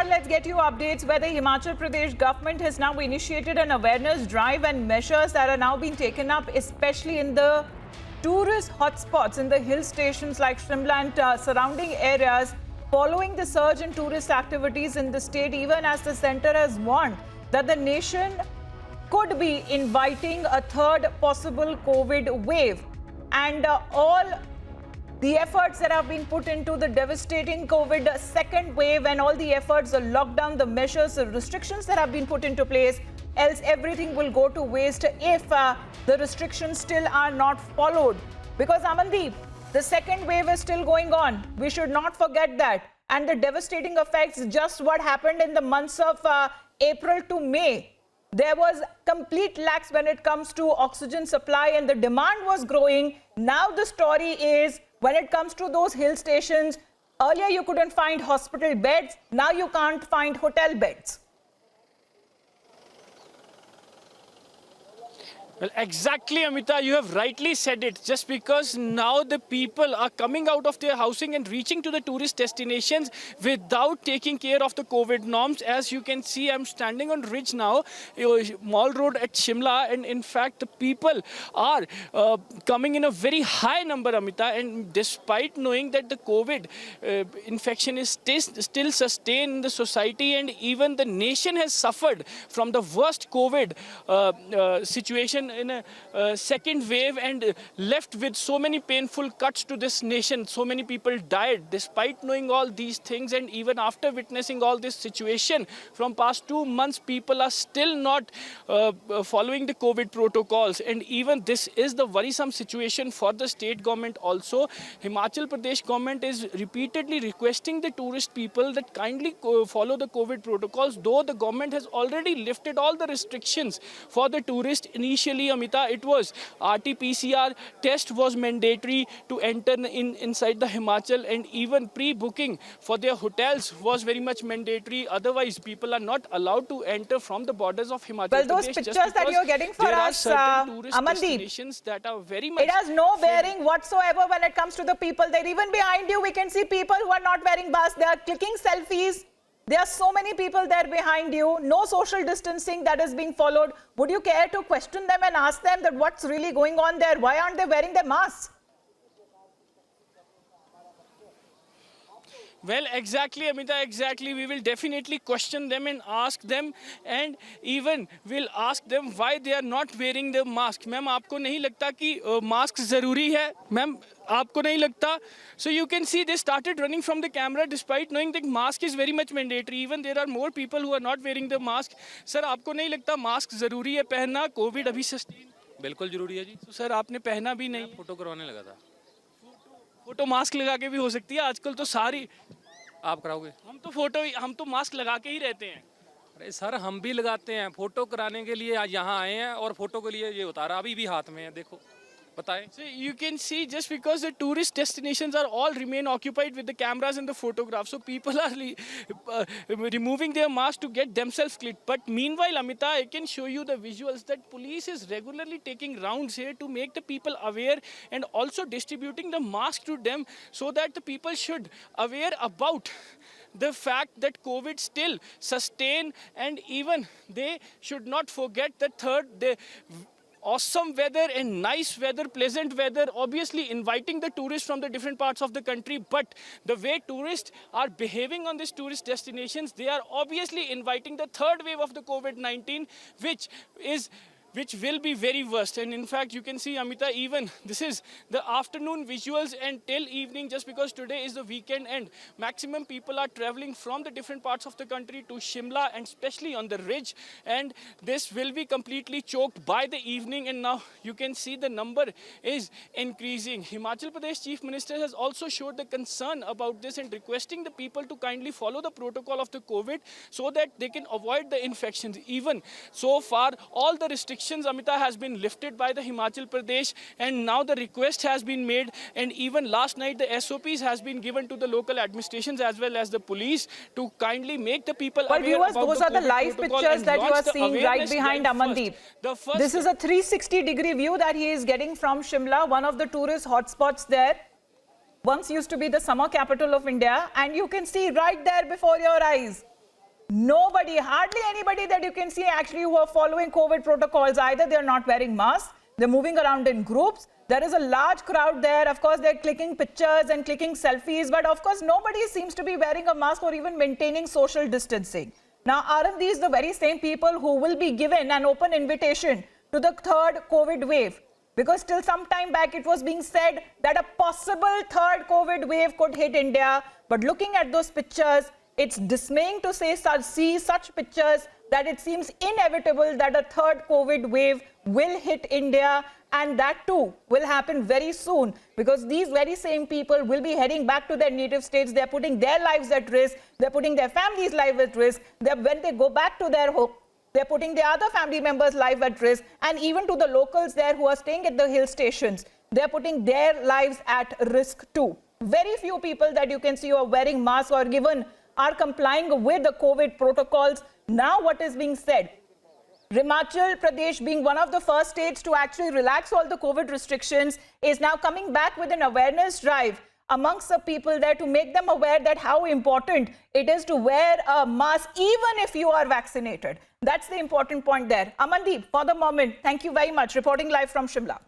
Namaskar, let's get you updates where the Himachal Pradesh government has now initiated an awareness drive and measures that are now being taken up, especially in the tourist hotspots in the hill stations like Shimla and surrounding areas, following the surge in tourist activities in the state, even as the centre has warned that the nation could be inviting a third possible COVID wave. And all the efforts that have been put into the devastating COVID second wave and all the efforts, the lockdown, the measures, the restrictions that have been put into place, else everything will go to waste if the restrictions still are not followed. Because Amandeep, the second wave is still going on. We should not forget that. And the devastating effects, just what happened in the months of April to May. There was complete lax when it comes to oxygen supply and the demand was growing. Now the story is when it comes to those hill stations, earlier you couldn't find hospital beds, now you can't find hotel beds. Well, exactly, Amita, you have rightly said it. Just because now the people are coming out of their housing and reaching to the tourist destinations without taking care of the COVID norms. As you can see, I'm standing on Ridge now, Mall Road at Shimla, and in fact, the people are coming in a very high number, Amita, and despite knowing that the COVID infection is still sustained in the society and even the nation has suffered from the worst COVID situation in a second wave and left with so many painful cuts to this nation. So many people died despite knowing all these things, and even after witnessing all this situation from past 2 months, people are still not following the COVID protocols. And even this is the worrisome situation for the state government also. Himachal Pradesh government is repeatedly requesting the tourist people that kindly follow the COVID protocols, though the government has already lifted all the restrictions for the tourist. Initially, Amita, it was RT-PCR test was mandatory to enter inside the Himachal, and even pre-booking for their hotels was very much mandatory. Otherwise, people are not allowed to enter from the borders of Himachal Pradesh. Well, those pictures that you're getting for us, Amandeep, that are very much... It has no bearing whatsoever when it comes to the people there. Even behind you, we can see people who are not wearing masks. They are clicking selfies. There are so many people there behind you, no social distancing that is being followed. Would you care to question them and ask them that what's really going on there? Why aren't they wearing their masks? Well, exactly, Amita, exactly. We will definitely question them and ask them, and even we'll ask them why they are not wearing the mask. Ma'am, आपको नहीं लगता कि mask ज़रूरी है? Ma'am, आपको नहीं लगता? So you can see they started running from the camera despite knowing that mask is very much mandatory. Even there are more people who are not wearing the mask. Sir, आपको नहीं लगता mask ज़रूरी है पहनना? COVID अभी sustain? बिल्कुल जरूरी है जी। तो सर आपने पहना भी नहीं? फोटो करवाने लगा था। फोटो मास्क लगा के भी हो सकती है आजकल तो सारी। आप कराओगे? हम तो मास्क लगा के ही रहते हैं। अरे सर, हम भी लगाते हैं। फोटो कराने के लिए आज यहाँ आए हैं और फोटो के लिए ये उतारा अभी भी हाथ में है, देखो बताएं। So you can see, just because the tourist destinations are all remain occupied with the cameras and the photographs, so people are removing their masks to get themselves clicked. But meanwhile, Amita, I can show you the visuals that police is regularly taking rounds here to make the people aware and also distributing the mask to them so that the people should aware about the fact that COVID still sustain, and even they should not forget the awesome weather and nice weather, pleasant weather, obviously inviting the tourists from the different parts of the country. But the way tourists are behaving on these tourist destinations, they are obviously inviting the third wave of the COVID-19, which will be very worst. And in fact, you can see, Amita, even this is the afternoon visuals and till evening, just because today is the weekend and maximum people are traveling from the different parts of the country to Shimla, and especially on the ridge, and this will be completely choked by the evening. And now you can see the number is increasing. Himachal Pradesh Chief Minister has also showed the concern about this and requesting the people to kindly follow the protocol of the COVID so that they can avoid the infections. Even so far, all the restrictions, Amita, has been lifted by the Himachal Pradesh, and now the request has been made, and even last night the SOPs has been given to the local administrations as well as the police to kindly make the people aware viewers, about those the are the COVID live protocol pictures and that you are launch the seeing right awareness behind drive Amandeep. This is a 360-degree view that he is getting from Shimla, one of the tourist hotspots there. Once used to be the summer capital of India, and you can see right there before your eyes Nobody, hardly anybody that you can see actually who are following COVID protocols. Either they're not wearing masks, they're moving around in groups. There is a large crowd there. Of course, they're clicking pictures and clicking selfies. But of course, nobody seems to be wearing a mask or even maintaining social distancing. Now, aren't these the very same people who will be given an open invitation to the third COVID wave? Because till some time back, it was being said that a possible third COVID wave could hit India. But looking at those pictures, it's dismaying to see such pictures that it seems inevitable that a third COVID wave will hit India, and that too will happen very soon, because these very same people will be heading back to their native states. They're putting their lives at risk. They're putting their families' lives at risk. When they go back to their home, they're putting their other family members' lives at risk, and even to the locals there who are staying at the hill stations, they're putting their lives at risk too. Very few people that you can see are wearing masks or are complying with the COVID protocols. Now what is being said? Himachal Pradesh, being one of the first states to actually relax all the COVID restrictions, is now coming back with an awareness drive amongst the people there to make them aware that how important it is to wear a mask even if you are vaccinated. That's the important point there. Amandeep, for the moment, thank you very much. Reporting live from Shimla.